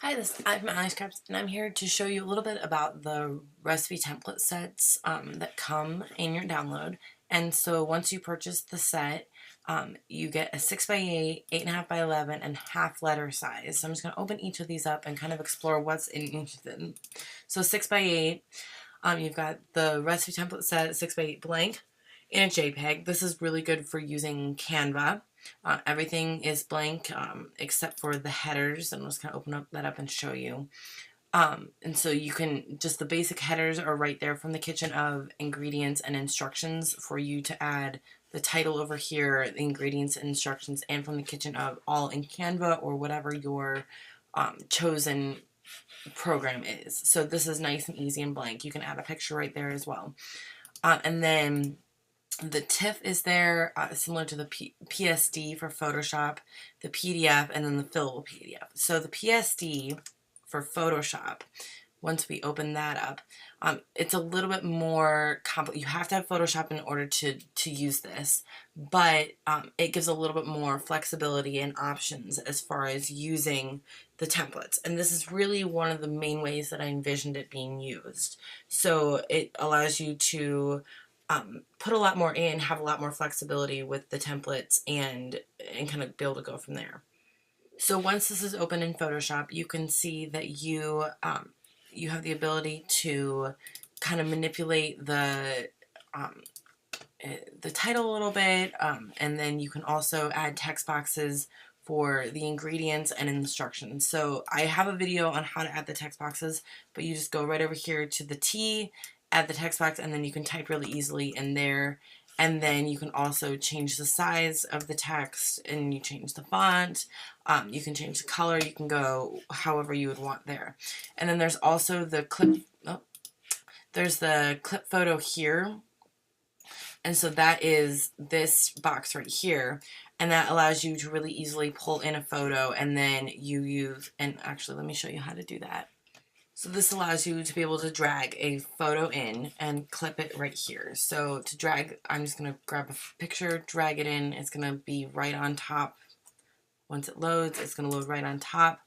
Hi, I'm Allie, and I'm here to show you a little bit about the recipe template sets that come in your download. And so once you purchase the set, you get a 6x8, 8.5 by 11, and half letter size. So I'm just going to open each of these up and kind of explore what's in each of them. So 6x8, you've got the recipe template set 6x8 blank in a JPEG. This is really good for using Canva. Everything is blank except for the headers. I'm just going to open that up and show you. And so you can, just the basic headers are right there from the kitchen of ingredients and instructions for you to add the title over here, the ingredients and instructions, and from the kitchen of all in Canva or whatever your chosen program is. So this is nice and easy and blank. You can add a picture right there as well. And then the TIFF is there, similar to the PSD for Photoshop, the PDF, and then the fillable PDF. So the PSD for Photoshop, once we open that up, it's a little bit more complicated. You have to have Photoshop in order to use this, but it gives a little bit more flexibility and options as far as using the templates. And this is really one of the main ways that I envisioned it being used. So it allows you to put a lot more in, have a lot more flexibility with the templates, and kind of be able to go from there. So once this is open in Photoshop, you can see that you have the ability to kind of manipulate the title a little bit, and then you can also add text boxes for the ingredients and instructions. So I have a video on how to add the text boxes, but you just go right over here to the T, add the text box, and then you can type really easily in there. And then you can also change the size of the text, and you change the font. You can change the color. You can go however you would want there. And then there's also the clip. Oh, there's the clip photo here. And so that is this box right here. And that allows you to really easily pull in a photo, and then you use, and actually let me show you how to do that. So this allows you to be able to drag a photo in and clip it right here. So to drag, I'm just going to grab a picture, drag it in. It's going to be right on top. Once it loads, it's going to load right on top.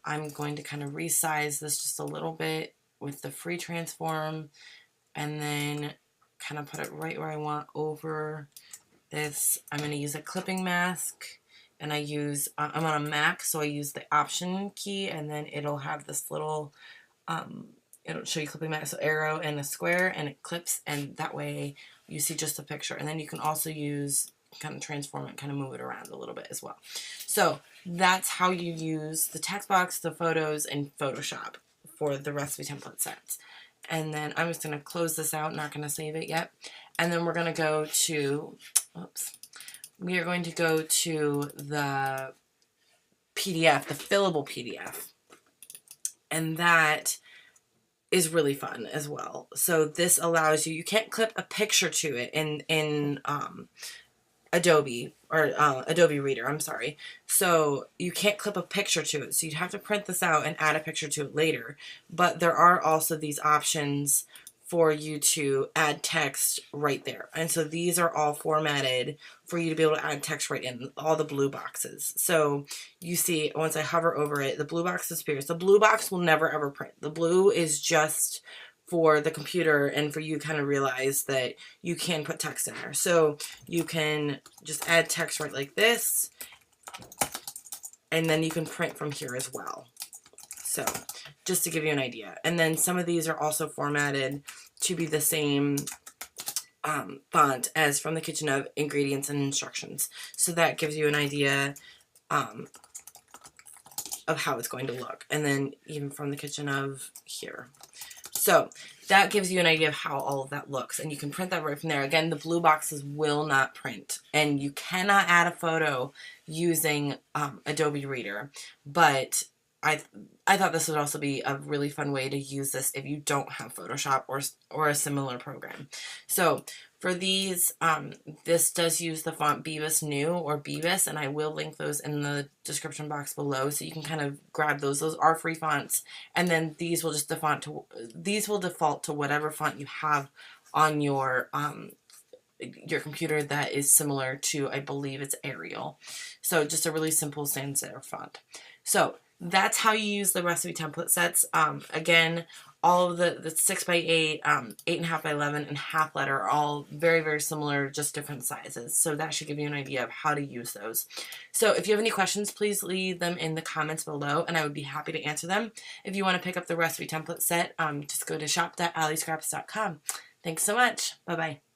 I'm going to kind of resize this just a little bit with the free transform, and then kind of put it right where I want over this. I'm going to use a clipping mask, and I'm on a Mac, so I use the Option key, and then it'll have this little it'll show you clipping mask, so arrow and a square, and it clips, and that way you see just a picture. And then you can also use, kind of transform it, kind of move it around a little bit as well. So that's how you use the text box, the photos, and Photoshop for the recipe template sets. And then I'm just going to close this out, not going to save it yet. And then we're going to go to, we are going to go to the PDF, the fillable PDF. And that is really fun as well. So this allows you can't clip a picture to it in Adobe, or Adobe Reader, I'm sorry. So you can't clip a picture to it. So you'd have to print this out and add a picture to it later. But there are also these options for you to add text right there. And so these are all formatted for you to be able to add text right in, all the blue boxes. So you see, once I hover over it, the blue box disappears. The blue box will never ever print. The blue is just for the computer and for you to kind of realize that you can put text in there. So you can just add text right like this, and then you can print from here as well. So just to give you an idea. And then some of these are also formatted to be the same font as from the kitchen of ingredients and instructions. So that gives you an idea of how it's going to look. And then even from the kitchen of here. So that gives you an idea of how all of that looks. And you can print that right from there. Again, the blue boxes will not print. And you cannot add a photo using Adobe Reader. But I thought this would also be a really fun way to use this if you don't have Photoshop or a similar program. So for these, this does use the font Beavis New or Beavis, and I will link those in the description box below, so you can kind of grab those. Those are free fonts, and then these will just default to whatever font you have on your computer that is similar to, I believe it's Arial. So just a really simple sans serif font. So that's how you use the recipe template sets. Again, all of the 6x8, 8.5x11, and half letter are all very, very similar, just different sizes. So that should give you an idea of how to use those. So if you have any questions, please leave them in the comments below, and I would be happy to answer them. If you want to pick up the recipe template set, just go to shop.alliescraps.com. Thanks so much. Bye-bye.